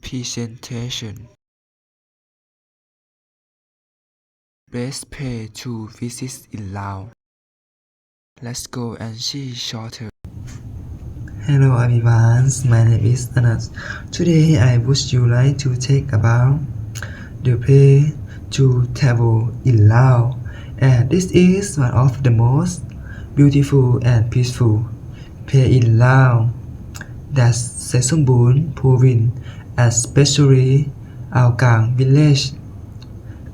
Presentation. Best place to visit in Laos. Let's go and see shorter. Hello everyone, my name is Anas. Today I would you like to take about the place to travel in Laos, and this is one of the most beautiful and peaceful place in Laos. That's Sesongbun province, especially Ao Kang village.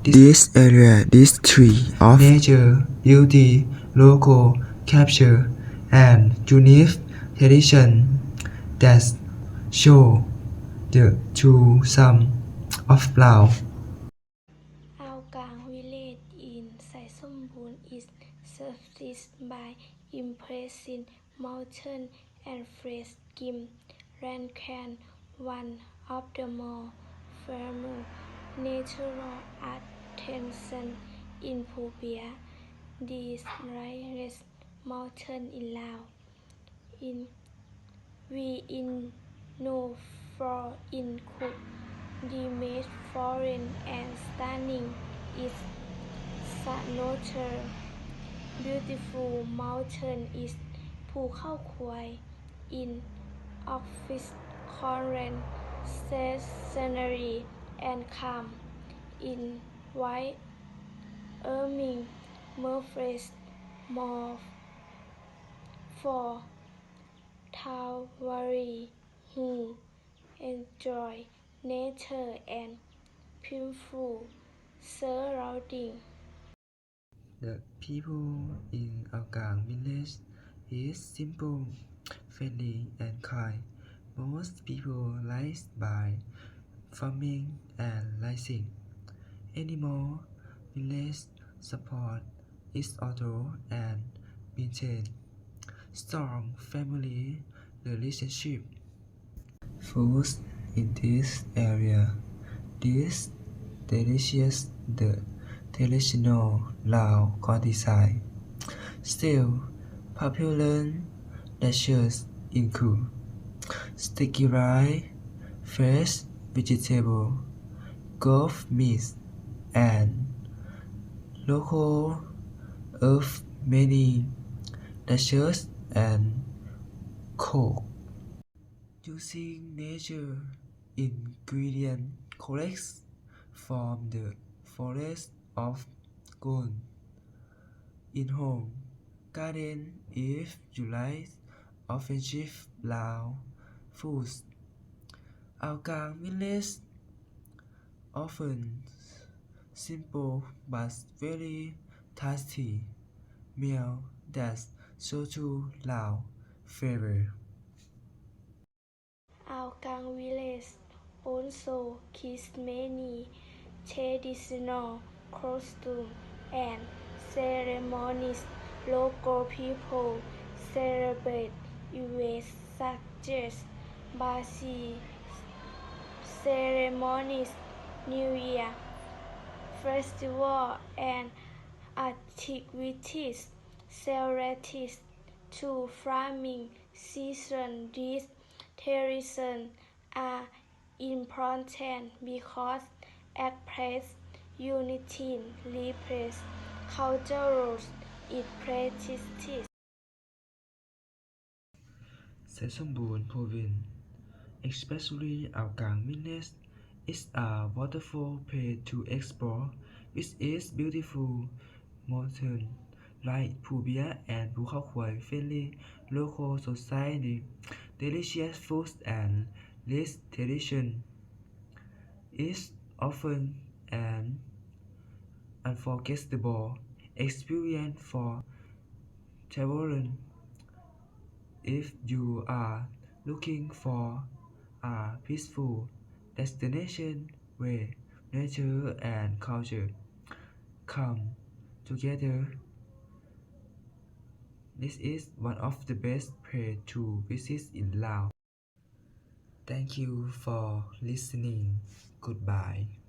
This area, this tree of Nature, beauty, local capture, and unique tradition that show the true sum of Laos. Ao Kang village in Saisombun is surrounded by impressive mountains and fresh Kim Rankan, one of the more famous natural attractions in Phobia, the highest mountain in Laos. We know for in Cook, the most foreign and stunning is another beautiful mountain is Phu Khao Khwai in office current scenery and calm in white Erming Murphy's more for Tawari who enjoy nature and peaceful surroundings. The people in Ao Kang village is simple, friendly, and kind. Most people live by farming and raising animal. Village support each other and maintain strong family relationship. Food in this area. This delicious the traditional Lao countryside. Still, popular dishes include sticky rice, fresh vegetable, golf meat, and local of many dishes and cook. Using nature ingredient collects from the forest of gold in home garden if you like offensive Lao foods. Ao Kang village often simple but very tasty meal that show to Lao flavor. Ao Kang village also keeps many traditional costumes and ceremonies. Local people celebrate events such as Basi ceremonies, New Year festival, and activities related to farming season. These traditions are important because express unity, replace cultural practices. Sesongbun province, especially Ao Kang village, is a wonderful place to explore with its beautiful mountain like Phubia and Phu Khao Khwai friendly local society, delicious food and rich tradition. It's often an unforgettable experience for travelers if you are looking for a peaceful destination where nature and culture come together. This is one of the best places to visit in Laos. Thank you for listening. Goodbye.